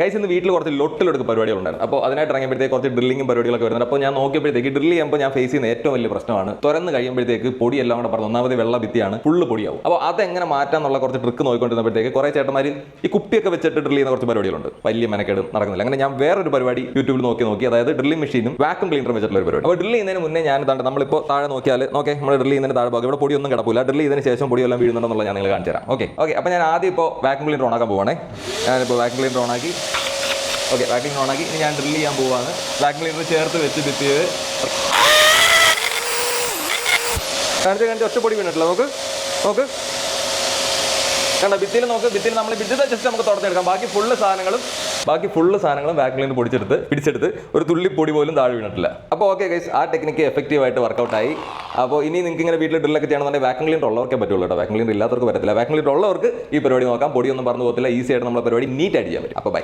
Guys ഇന്ന് വീട്ടിൽ കുറച്ച് ലൊട്ടിലെടുക്ക് പരിപാടികളുണ്ടായിരുന്നു. അപ്പോൾ അതിനായിട്ട് ഇറങ്ങിയപ്പോഴത്തേക്ക് കുറച്ച് ഡ്രില്ലിംഗും പരിപാടികളൊക്കെ വരുന്നുണ്ട്. അപ്പോൾ ഞാൻ നോക്കിയപ്പോഴത്തേക്ക് ഡ്രില്ല് ചെയ്യുമ്പോൾ ഞാൻ ഫേസ് ചെയ്യുന്ന ഏറ്റവും വലിയ പ്രശ്നമാണ് തുറന്ന് കഴിയുമ്പോഴത്തേക്ക് പൊടിയെല്ലാം കൂടെ പറഞ്ഞു ഒന്നാമത് വെള്ള ഭിത്തിയാണ്, ഫുള്ള് പൊടിയാവും. അപ്പോൾ അതെങ്ങനെ മാറ്റാന്നുള്ള കുറച്ച് ട്രിക്ക് നോക്കിക്കൊണ്ടിരുന്നപ്പോഴത്തേക്ക് കുറേ ചേട്ടന്മാർ ഈ കുപ്പിയൊക്കെ വെച്ചിട്ട് ഡ്രിൽ ചെയ്യുന്ന കുറച്ച് പരിപാടികളുണ്ട്. വലിയ മെനക്കേട് നടക്കുന്നില്ല. അങ്ങനെ ഞാൻ വേറൊരു പരിപാടി യൂട്യൂബിൽ നോക്കി അതായത് ഡ്രില്ലിംഗ് മെഷീനും വാക്യൂം ക്ലീനറും വെച്ചിട്ടുള്ള ഒരു പരിപാടി. അപ്പോൾ ഡ്രിൽ ചെയ്യുന്നതിന് മുന്നേ ഞാൻ ഇതാണ്ട് നമ്മളിപ്പോൾ താഴെ നോക്കിയാൽ നമ്മൾ ഡ്രിൽ ചെയ്യുന്നതിന് താഴെ ഭാഗം ഇവിടെ പൊടിയൊന്നും കിടപ്പില്ല. ഡ്രിൽ ചെയ്തതിന് ശേഷം പൊടിയെല്ലാം വീഴുന്നുണ്ടെന്നുള്ള ഞാൻ നിങ്ങൾ കാണിച്ചു തരാം. ഓക്കെ. അപ്പോൾ ഞാൻ ആദ്യം ഇപ്പോൾ വാക്യൂം ക്ലീനർ ഓണാക്കാൻ പോവാണേ. ഞാനിപ്പോൾ വാക്യൂം ക്ലീനർ ഓണാക്കി. ഓക്കെ, വാക്യൂം ഓണാക്കി. ഇനി ഞാൻ ഡ്രിൽ ചെയ്യാൻ പോവാണ്. വാക്യൂം ക്ലീനർ ചേർത്ത് വെച്ച് ഡിപ്പ് ചെയ്ത് കാണിച്ച് ഒറ്റപ്പൊടി വീണിട്ടില്ല. നോക്ക് കണ്ട ഭിത്തിയിൽ ഭിത്തിയിൽ നമ്മൾ ഭിത്തിയിൽ ജസ്റ്റ് നമുക്ക് തുറന്നെടുക്കാം. ബാക്കി ഫുള്ള് സാധനങ്ങളും വാക്യൂം ക്ലീനർ പിടിച്ചെടുത്ത് ഒരു തുള്ളിപ്പൊടി പോലും താഴെ വീണിട്ടില്ല. അപ്പോൾ ഓക്കെ ഗൈസ്, ആ ടെക്നിക്ക് എഫക്റ്റീവായിട്ട് വർക്കൗട്ടായി. അപ്പോൾ ഇനി നിങ്ങൾക്ക് ഇങ്ങനെ വീട്ടിൽ ഡ്രില്ലൊക്കെ ചെയ്യണമെന്നുണ്ടെങ്കിൽ വാക്യൂം ക്ലീനർ ഉള്ളവർക്കേ പറ്റുള്ളൂ കേട്ടോ. വാക്യൂം ക്ലീനർ ഇല്ലാത്തവർക്ക് പറ്റത്തില്ല. വാക്യൂം ക്ലീനർ ഉള്ളവർക്ക് ഈ പരിപാടി നോക്കാം. പൊടിയൊന്നും പറഞ്ഞു പോകത്തില്ല. ഈസി ആയിട്ട് നമ്മളെ പരിപാടി നീറ്റായിട്ട് ചെയ്യാൻ പറ്റും. അപ്പോൾ ബൈ.